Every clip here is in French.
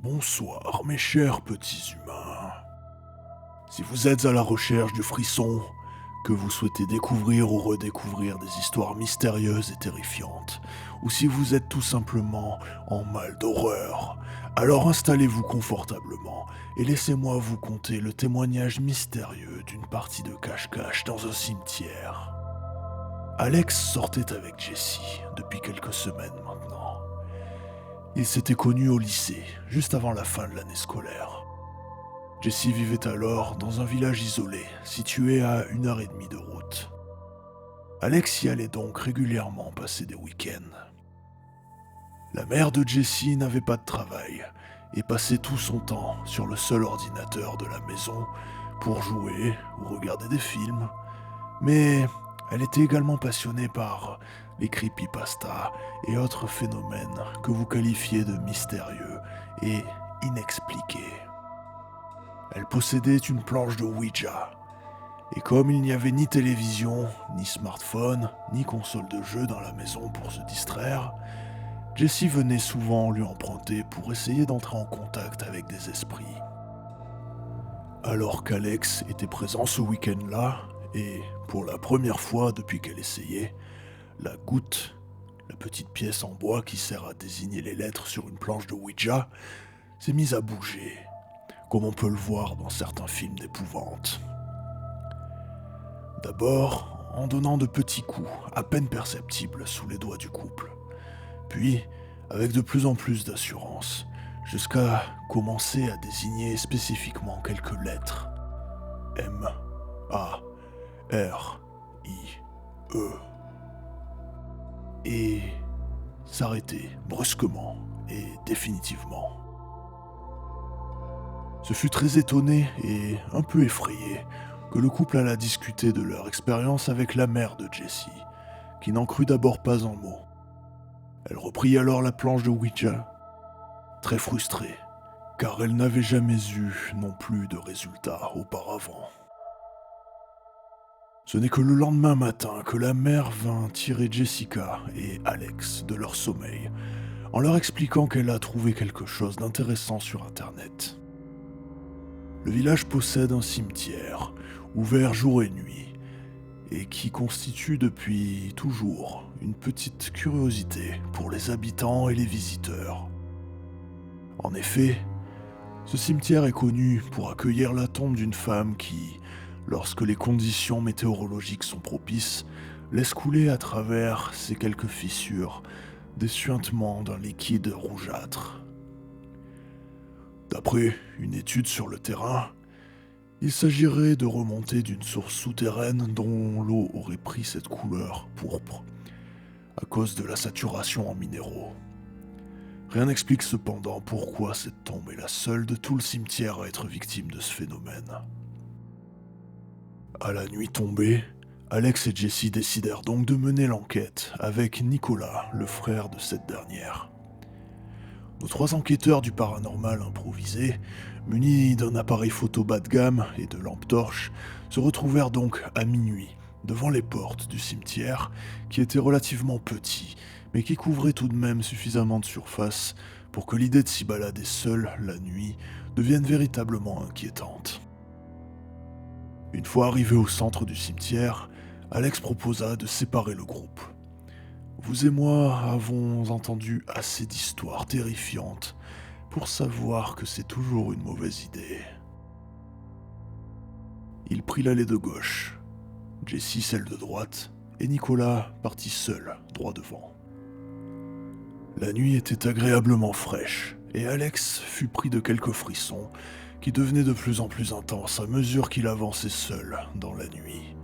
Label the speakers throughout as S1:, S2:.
S1: Bonsoir, mes chers petits humains. Si vous êtes à la recherche du frisson, que vous souhaitez découvrir ou redécouvrir des histoires mystérieuses et terrifiantes, ou si vous êtes tout simplement en mal d'horreur, alors installez-vous confortablement et laissez-moi vous conter le témoignage mystérieux d'une partie de cache-cache dans un cimetière. Alex sortait avec Jessie depuis quelques semaines maintenant. Ils s'étaient connus au lycée, juste avant la fin de l'année scolaire. Jessie vivait alors dans un village isolé, situé à 1h30 de route. Alex y allait donc régulièrement passer des week-ends. La mère de Jessie n'avait pas de travail et passait tout son temps sur le seul ordinateur de la maison pour jouer ou regarder des films. Mais elle était également passionnée par les creepypastas et autres phénomènes que vous qualifiez de mystérieux et inexpliqués. Elle possédait une planche de Ouija, et comme il n'y avait ni télévision, ni smartphone, ni console de jeu dans la maison pour se distraire, Jessie venait souvent lui emprunter pour essayer d'entrer en contact avec des esprits. Alors qu'Alex était présent ce week-end-là, et pour la première fois depuis qu'elle essayait, la goutte, la petite pièce en bois qui sert à désigner les lettres sur une planche de Ouija, s'est mise à bouger, comme on peut le voir dans certains films d'épouvante. D'abord, en donnant de petits coups, à peine perceptibles sous les doigts du couple. Puis, avec de plus en plus d'assurance, jusqu'à commencer à désigner spécifiquement quelques lettres. M, A, R, I, E. Et s'arrêter brusquement et définitivement. Ce fut très étonné et un peu effrayé que le couple alla discuter de leur expérience avec la mère de Jessie, qui n'en crut d'abord pas un mot. Elle reprit alors la planche de Ouija, très frustrée, car elle n'avait jamais eu non plus de résultats auparavant. Ce n'est que le lendemain matin que la mère vint tirer Jessica et Alex de leur sommeil, en leur expliquant qu'elle a trouvé quelque chose d'intéressant sur Internet. Le village possède un cimetière, ouvert jour et nuit, et qui constitue depuis toujours une petite curiosité pour les habitants et les visiteurs. En effet, ce cimetière est connu pour accueillir la tombe d'une femme qui, lorsque les conditions météorologiques sont propices, laisse couler à travers ces quelques fissures des suintements d'un liquide rougeâtre. D'après une étude sur le terrain, il s'agirait de remontées d'une source souterraine dont l'eau aurait pris cette couleur pourpre, à cause de la saturation en minéraux. Rien n'explique cependant pourquoi cette tombe est la seule de tout le cimetière à être victime de ce phénomène. À la nuit tombée, Alex et Jessie décidèrent donc de mener l'enquête avec Nicolas, le frère de cette dernière. Nos 3 enquêteurs du paranormal improvisé, munis d'un appareil photo bas de gamme et de lampes torches, se retrouvèrent donc à minuit devant les portes du cimetière qui était relativement petit, mais qui couvrait tout de même suffisamment de surface pour que l'idée de s'y balader seul la nuit devienne véritablement inquiétante. Une fois arrivés au centre du cimetière, Alex proposa de séparer le groupe. Vous et moi avons entendu assez d'histoires terrifiantes pour savoir que c'est toujours une mauvaise idée. Il prit l'allée de gauche, Jessie celle de droite, et Nicolas partit seul, droit devant. La nuit était agréablement fraîche, et Alex fut pris de quelques frissons qui devenaient de plus en plus intenses à mesure qu'il avançait seul dans la nuit.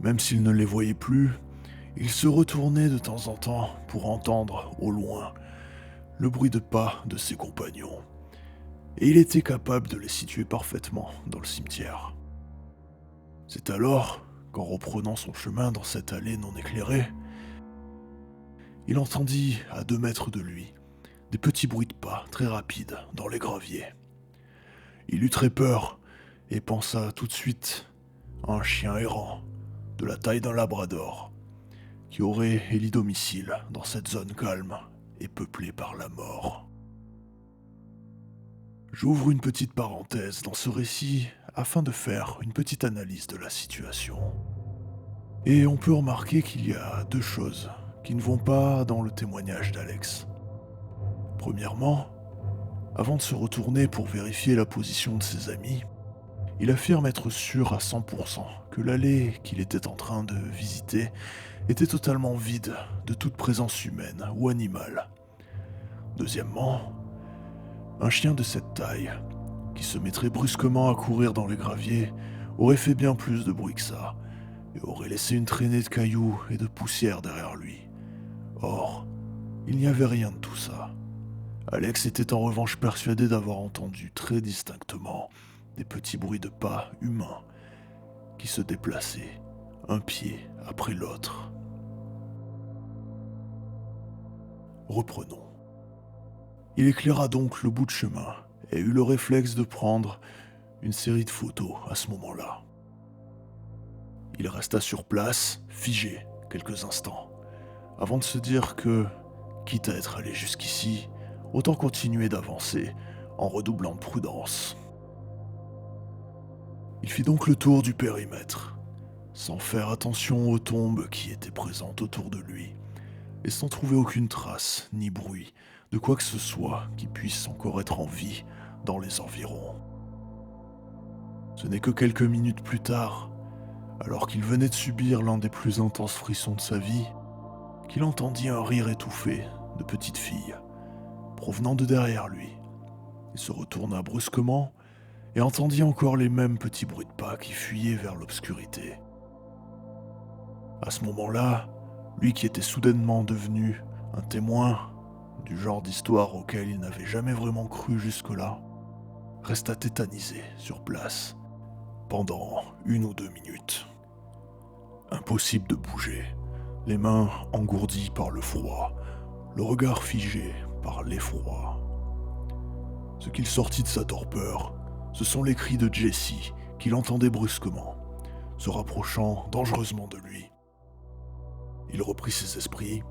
S1: Même s'il ne les voyait plus, il se retournait de temps en temps pour entendre, au loin, le bruit de pas de ses compagnons, et il était capable de les situer parfaitement dans le cimetière. C'est alors qu'en reprenant son chemin dans cette allée non éclairée, il entendit, à 2 mètres de lui, des petits bruits de pas très rapides dans les graviers. Il eut très peur et pensa tout de suite à un chien errant, de la taille d'un labrador, qui aurait éli domicile dans cette zone calme et peuplée par la mort. J'ouvre une petite parenthèse dans ce récit afin de faire une petite analyse de la situation. Et on peut remarquer qu'il y a deux choses qui ne vont pas dans le témoignage d'Alex. Premièrement, avant de se retourner pour vérifier la position de ses amis, il affirme être sûr à 100% que l'allée qu'il était en train de visiter était totalement vide de toute présence humaine ou animale. Deuxièmement, un chien de cette taille, qui se mettrait brusquement à courir dans les graviers, aurait fait bien plus de bruit que ça, et aurait laissé une traînée de cailloux et de poussière derrière lui. Or, il n'y avait rien de tout ça. Alex était en revanche persuadé d'avoir entendu très distinctement des petits bruits de pas humains qui se déplaçaient, un pied après l'autre. Reprenons. Il éclaira donc le bout de chemin et eut le réflexe de prendre une série de photos à ce moment-là. Il resta sur place, figé, quelques instants, avant de se dire que, quitte à être allé jusqu'ici, autant continuer d'avancer en redoublant de prudence. Il fit donc le tour du périmètre, sans faire attention aux tombes qui étaient présentes autour de lui, et sans trouver aucune trace ni bruit de quoi que ce soit qui puisse encore être en vie dans les environs. Ce n'est que quelques minutes plus tard, alors qu'il venait de subir l'un des plus intenses frissons de sa vie, qu'il entendit un rire étouffé de petite fille, provenant de derrière lui. Il se retourna brusquement et entendit encore les mêmes petits bruits de pas qui fuyaient vers l'obscurité. À ce moment-là, lui qui était soudainement devenu un témoin du genre d'histoire auquel il n'avait jamais vraiment cru jusque-là, resta tétanisé sur place pendant 1 ou 2 minutes. Impossible de bouger, les mains engourdies par le froid, le regard figé par l'effroi. Ce qu'il sortit de sa torpeur, ce sont les cris de Jessie qu'il entendait brusquement, se rapprochant dangereusement de lui. Il reprit ses esprits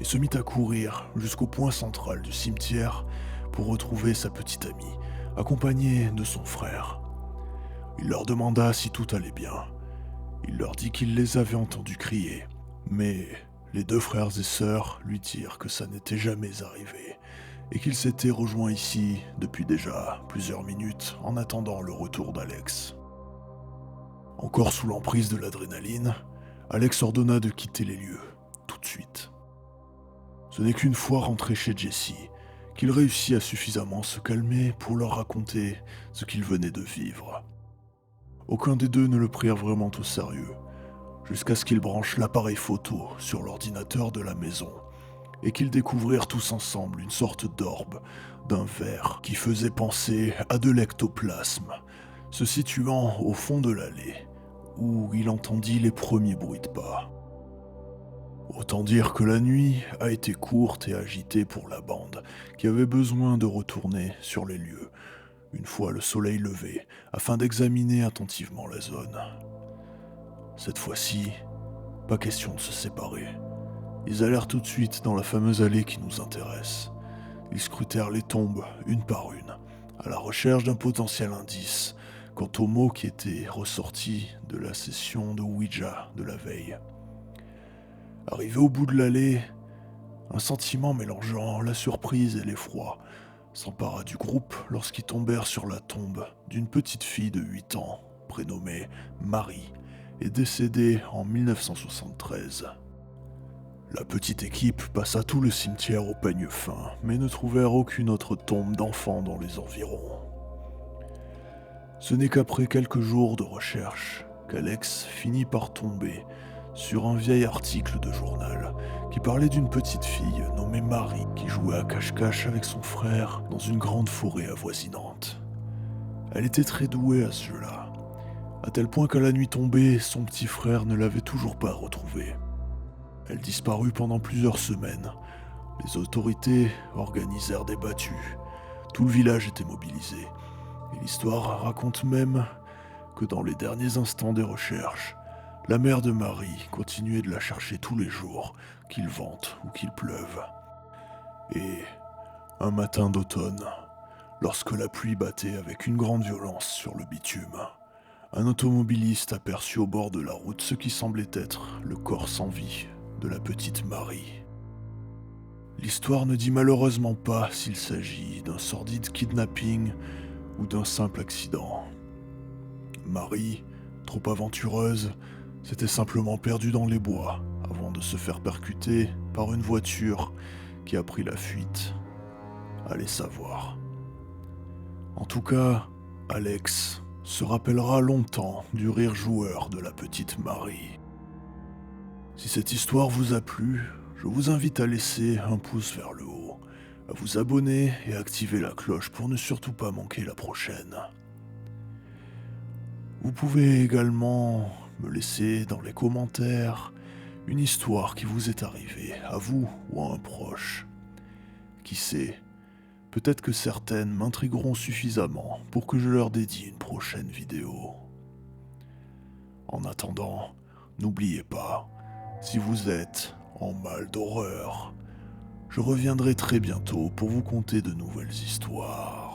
S1: et se mit à courir jusqu'au point central du cimetière pour retrouver sa petite amie, accompagnée de son frère. Il leur demanda si tout allait bien. Il leur dit qu'il les avait entendus crier, mais les 2 frères et sœurs lui dirent que ça n'était jamais arrivé et qu'ils s'étaient rejoints ici depuis déjà plusieurs minutes en attendant le retour d'Alex. Encore sous l'emprise de l'adrénaline, Alex ordonna de quitter les lieux, tout de suite. Ce n'est qu'une fois rentré chez Jessie qu'il réussit à suffisamment se calmer pour leur raconter ce qu'il venait de vivre. Aucun des deux ne le prirent vraiment au sérieux, jusqu'à ce qu'ils branchent l'appareil photo sur l'ordinateur de la maison et qu'ils découvrirent tous ensemble une sorte d'orbe d'un verre qui faisait penser à de l'ectoplasme, se situant au fond de l'allée, où il entendit les premiers bruits de pas. Autant dire que la nuit a été courte et agitée pour la bande, qui avait besoin de retourner sur les lieux, une fois le soleil levé, afin d'examiner attentivement la zone. Cette fois-ci, pas question de se séparer. Ils allèrent tout de suite dans la fameuse allée qui nous intéresse. Ils scrutèrent les tombes, une par une, à la recherche d'un potentiel indice quant aux mots qui étaient ressortis de la session de Ouija de la veille. Arrivé au bout de l'allée, un sentiment mélangeant la surprise et l'effroi s'empara du groupe lorsqu'ils tombèrent sur la tombe d'une petite fille de 8 ans, prénommée Marie, et décédée en 1973. La petite équipe passa tout le cimetière au peigne fin, mais ne trouvèrent aucune autre tombe d'enfant dans les environs. Ce n'est qu'après quelques jours de recherche qu'Alex finit par tomber sur un vieil article de journal qui parlait d'une petite fille nommée Marie qui jouait à cache-cache avec son frère dans une grande forêt avoisinante. Elle était très douée à ce jeu-là, à tel point qu'à la nuit tombée, son petit frère ne l'avait toujours pas retrouvée. Elle disparut pendant plusieurs semaines. Les autorités organisèrent des battues. Tout le village était mobilisé. Et l'histoire raconte même que dans les derniers instants des recherches, la mère de Marie continuait de la chercher tous les jours, qu'il vente ou qu'il pleuve. Et un matin d'automne, Lorsque la pluie battait avec une grande violence sur le bitume, un automobiliste aperçut au bord de la route ce qui semblait être le corps sans vie de la petite Marie. L'histoire ne dit malheureusement pas s'il s'agit d'un sordide kidnapping ou d'un simple accident. Marie, trop aventureuse, s'était simplement perdue dans les bois avant de se faire percuter par une voiture qui a pris la fuite. Allez savoir. En tout cas, Alex se rappellera longtemps du rire joueur de la petite Marie. Si cette histoire vous a plu, je vous invite à laisser un pouce vers le haut, à vous abonner et à activer la cloche pour ne surtout pas manquer la prochaine. Vous pouvez également me laisser dans les commentaires une histoire qui vous est arrivée, à vous ou à un proche. Qui sait, peut-être que certaines m'intrigueront suffisamment pour que je leur dédie une prochaine vidéo. En attendant, n'oubliez pas, si vous êtes en mal d'horreur, je reviendrai très bientôt pour vous conter de nouvelles histoires.